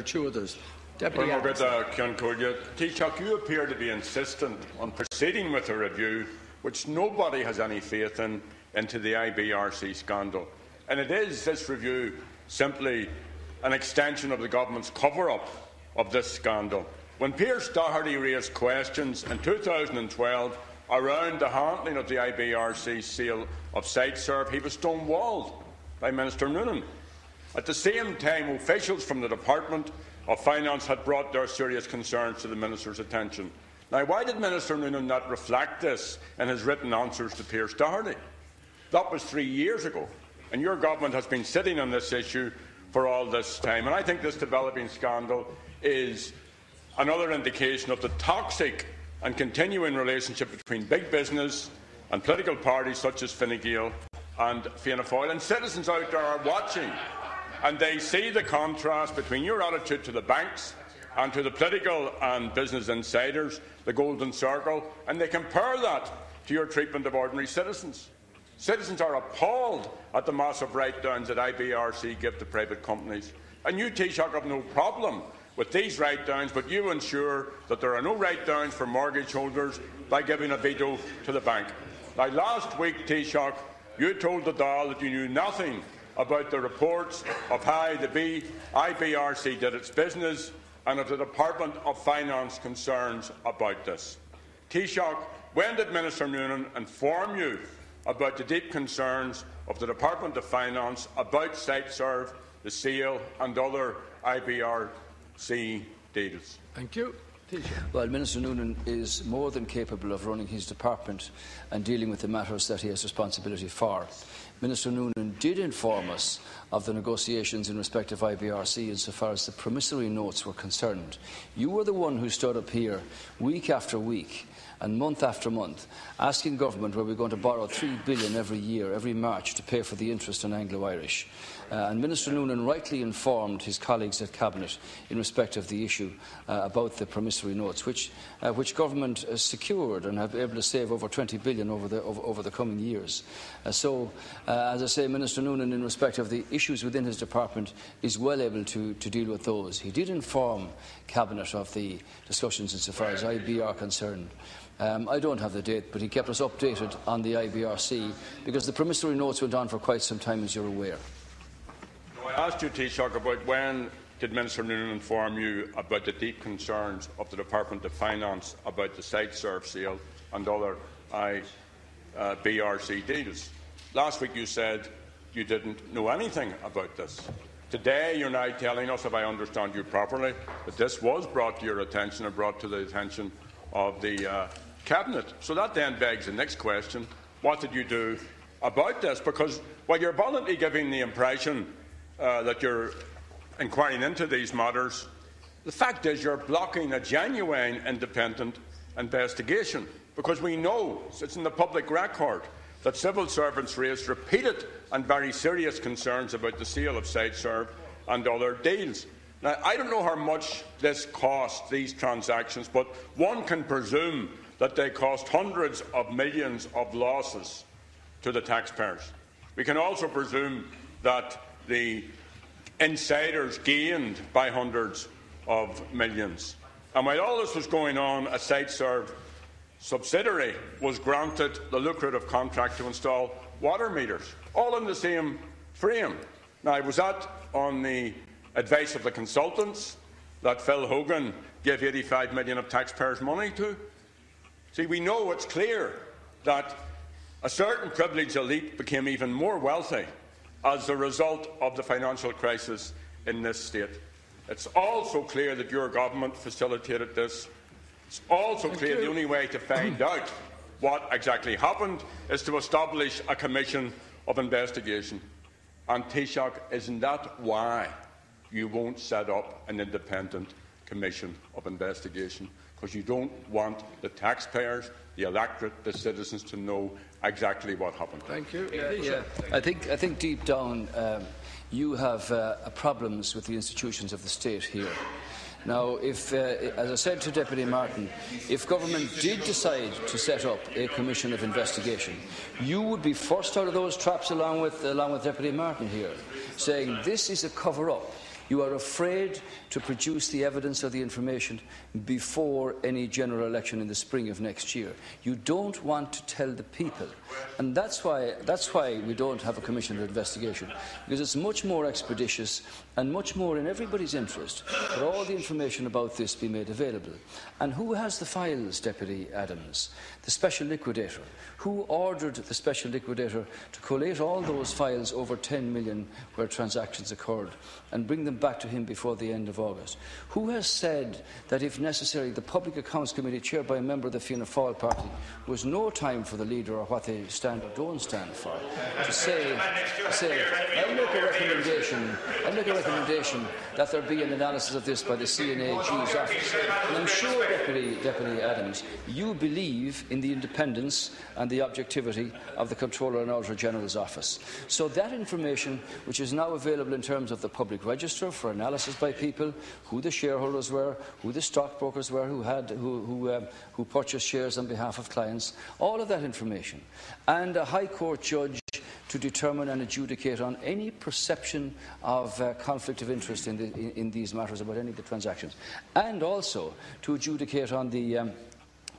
two others. Deputy Taoiseach, you appear to be insistent on proceeding with a review which nobody has any faith in into the IBRC scandal. And it is, this review, simply an extension of the government's cover-up of this scandal. When Pearse Doherty raised questions in 2012 around the handling of the IBRC sale of Ceisteanna, he was stonewalled by Minister Noonan. At the same time, officials from the Department of Finance had brought their serious concerns to the Minister's attention. Now, why did Minister Noonan not reflect this in his written answers to Pearse Doherty? That was 3 years ago, and your government has been sitting on this issue for all this time. And I think this developing scandal is another indication of the toxic and continuing relationship between big business and political parties such as Fine Gael and Fianna Fáil. And citizens out there are watching, and they see the contrast between your attitude to the banks and to the political and business insiders, the Golden Circle, and they compare that to your treatment of ordinary citizens. Citizens are appalled at the massive write-downs that IBRC give to private companies. And you, Taoiseach, have no problem with these write-downs, but you ensure that there are no write-downs for mortgage holders by giving a veto to the bank. Now, last week, Taoiseach, you told the Dáil that you knew nothing about the reports of how the IBRC did its business and of the Department of Finance concerns about this. Taoiseach, when did Minister Noonan inform you about the deep concerns of the Department of Finance about Ceisteanna, the sale and other IBRC deals? Thank you. Well, Minister Noonan is more than capable of running his department and dealing with the matters that he has responsibility for. Minister Noonan did inform us of the negotiations in respect of IBRC insofar as the promissory notes were concerned. You were the one who stood up here week after week and month after month, asking government were we going to borrow $3 billion every year, every March, to pay for the interest on Anglo-Irish. And Minister Noonan rightly informed his colleagues at Cabinet in respect of the issue about the promissory notes, which government secured and have been able to save over $20 billion over the coming years. As I say, Minister Noonan, in respect of the issues within his department, is well able to deal with those. He did inform Cabinet of the discussions insofar as IB are concerned. I don't have the date, but he kept us updated on the IBRC because the promissory notes went on for quite some time, as you're aware. I asked you, Taoiseach, about when did Minister Noonan inform you about the deep concerns of the Department of Finance about the Ceisteanna sale and other IBRC deals. Last week you said you didn't know anything about this. Today you're now telling us, if I understand you properly, that this was brought to your attention and brought to the attention of the Cabinet. So that then begs the next question: what did you do about this? Because while you're voluntarily giving the impression that you're inquiring into these matters, the fact is you're blocking a genuine independent investigation, because we know, it's in the public record, that civil servants raised repeated and very serious concerns about the sale of Ceisteanna and other deals. Now, I don't know how much this cost, these transactions, but one can presume that they cost hundreds of millions of losses to the taxpayers. We can also presume that the insiders gained by hundreds of millions. And while all this was going on, a Ceisteanna subsidiary was granted the lucrative contract to install water meters, all in the same frame. Now, was that on the advice of the consultants that Phil Hogan gave $85 million of taxpayers' money to? See, we know, it's clear that a certain privileged elite became even more wealthy as a result of the financial crisis in this state. It's also clear that your government facilitated this. It's also clear the only way to find out what exactly happened is to establish a commission of investigation. And Taoiseach, isn't that why you won't set up an independent commission of investigation? Because you don't want the taxpayers, the electorate, the citizens to know exactly what happened. Thank you. Yeah. I think deep down you have problems with the institutions of the state here. Now, if, as I said to Deputy Martin, if government did decide to set up a commission of investigation, you would be first out of those traps along with Deputy Martin here, saying this is a cover-up. You are afraid to produce the evidence or the information before any general election in the spring of next year. You don't want to tell the people. And that's why we don't have a commission of investigation, because it's much more expeditious and much more in everybody's interest that all the information about this be made available. And who has the files, Deputy Adams? The Special Liquidator. Who ordered the Special Liquidator to collate all those files over 10 million where transactions occurred and bring them back to him before the end of August? Who has said that, if necessary, the Public Accounts Committee, chaired by a member of the Fianna Fáil party, was no time for the leader or what they stand or don't stand for, to say I'll make a recommendation that there be an analysis of this by the gCeannairí's office. And I'm sure, Deputy Adams, you believe in the independence and the objectivity of the Controller and Auditor General's office. So that information, which is now available in terms of the public register for analysis by people, who the shareholders were, who the stockbrokers were, who purchased shares on behalf of clients, all of that information, and a High Court judge to determine and adjudicate on any perception of conflict of interest in these matters about any of the transactions, and also to adjudicate on the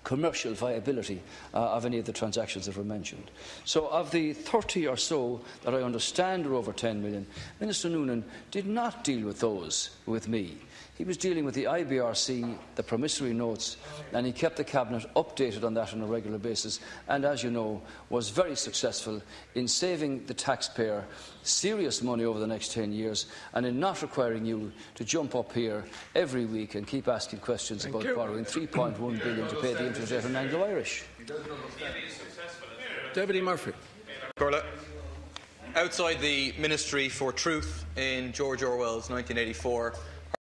commercial viability of any of the transactions that were mentioned. So of the 30 or so that I understand are over 10 million, Minister Noonan did not deal with those with me. He was dealing with the IBRC, the promissory notes, and he kept the Cabinet updated on that on a regular basis, and, as you know, was very successful in saving the taxpayer serious money over the next 10 years and in not requiring you to jump up here every week and keep asking questions about borrowing 3.1 billion to pay the interest rate on Anglo-Irish. Deputy Murphy. Corla. Outside the Ministry for Truth in George Orwell's 1984,